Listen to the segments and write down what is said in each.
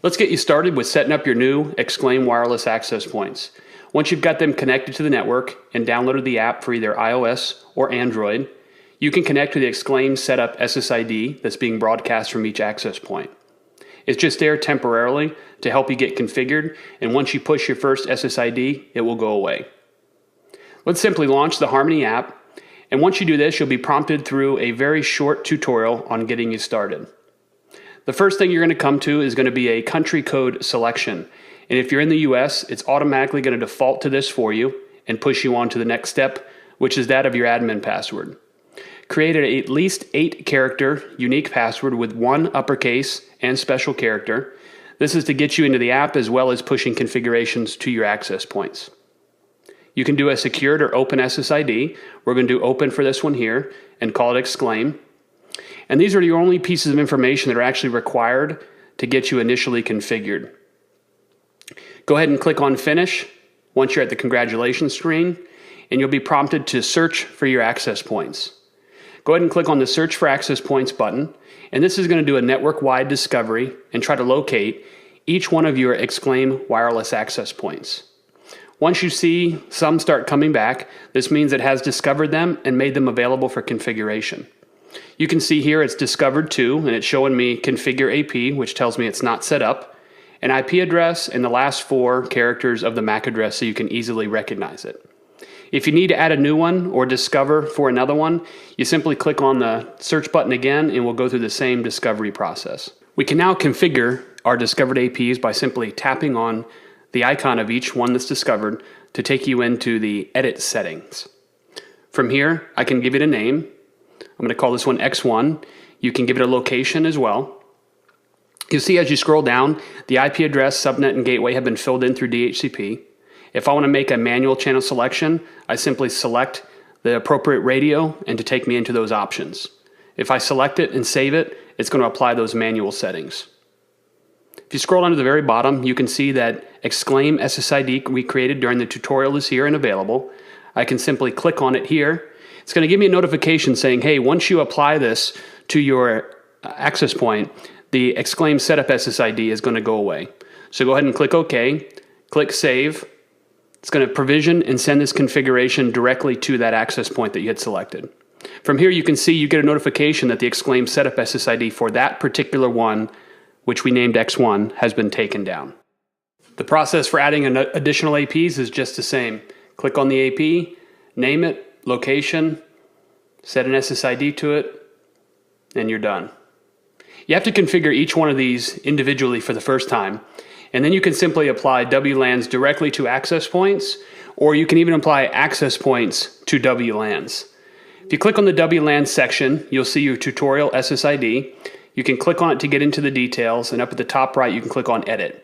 Let's get you started with setting up your new Xclaim Wireless access points. Once you've got them connected to the network and downloaded the app for either iOS or Android, you can connect to the Xclaim Setup SSID that's being broadcast from each access point. It's just there temporarily to help you get configured, and once you push your first SSID, it will go away. Let's simply launch the Harmony app, and once you do this, you'll be prompted through a very short tutorial on getting you started. The first thing you're going to come to is going to be a country code selection. And if you're in the US, it's automatically going to default to this for you and push you on to the next step, which is that of your admin password. Create an at least 8-character unique password with one uppercase and special character. This is to get you into the app as well as pushing configurations to your access points. You can do a secured or open SSID. We're going to do open for this one here and call it Xclaim. And these are your only pieces of information that are actually required to get you initially configured. Go ahead and click on Finish once you're at the congratulations screen, and you'll be prompted to search for your access points. Go ahead and click on the Search for Access Points button, and this is going to do a network-wide discovery and try to locate each one of your Xclaim Wireless access points. Once you see some start coming back, this means it has discovered them and made them available for configuration. You can see here it's discovered 2, and it's showing me configure AP, which tells me it's not set up, an IP address, and the last 4 characters of the MAC address so you can easily recognize it. If you need to add a new one or discover for another one, you simply click on the search button again and we'll go through the same discovery process. We can now configure our discovered APs by simply tapping on the icon of each one that's discovered to take you into the edit settings. From here, I can give it a name. I'm going to call this one X1. You can give it a location as well. You'll see as you scroll down, the IP address, subnet, and gateway have been filled in through DHCP. If I want to make a manual channel selection, I simply select the appropriate radio and to take me into those options. If I select it and save it, it's going to apply those manual settings. If you scroll down to the very bottom, you can see that Xclaim SSID we created during the tutorial is here and available. I can simply click on it here. It's going to give me a notification saying, hey, once you apply this to your access point, the Xclaim Setup SSID is going to go away. So go ahead and click OK, click Save. It's going to provision and send this configuration directly to that access point that you had selected. From here, you can see you get a notification that the Xclaim Setup SSID for that particular one, which we named X1, has been taken down. The process for adding additional APs is just the same. Click on the AP, name it, location, set an SSID to it, and you're done. You have to configure each one of these individually for the first time, and then you can simply apply WLANs directly to access points, or you can even apply access points to WLANs. If you click on the WLAN section, you'll see your tutorial SSID. You can click on it to get into the details, and up at the top right, you can click on Edit.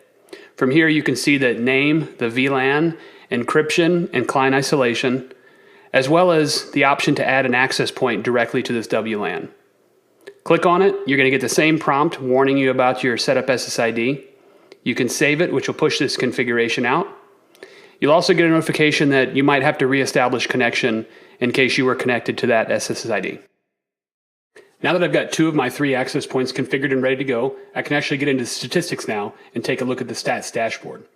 From here, you can see the name, the VLAN, encryption, and client isolation, as well as the option to add an access point directly to this WLAN. Click on it, you're going to get the same prompt warning you about your setup SSID. You can save it, which will push this configuration out. You'll also get a notification that you might have to reestablish connection in case you were connected to that SSID. Now that I've got 2 of my 3 access points configured and ready to go, I can actually get into statistics now and take a look at the stats dashboard.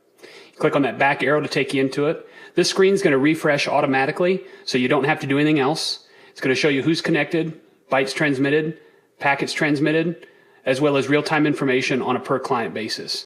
Click on that back arrow to take you into it. This screen is going to refresh automatically, so you don't have to do anything else. It's going to show you who's connected, bytes transmitted, packets transmitted, as well as real-time information on a per-client basis.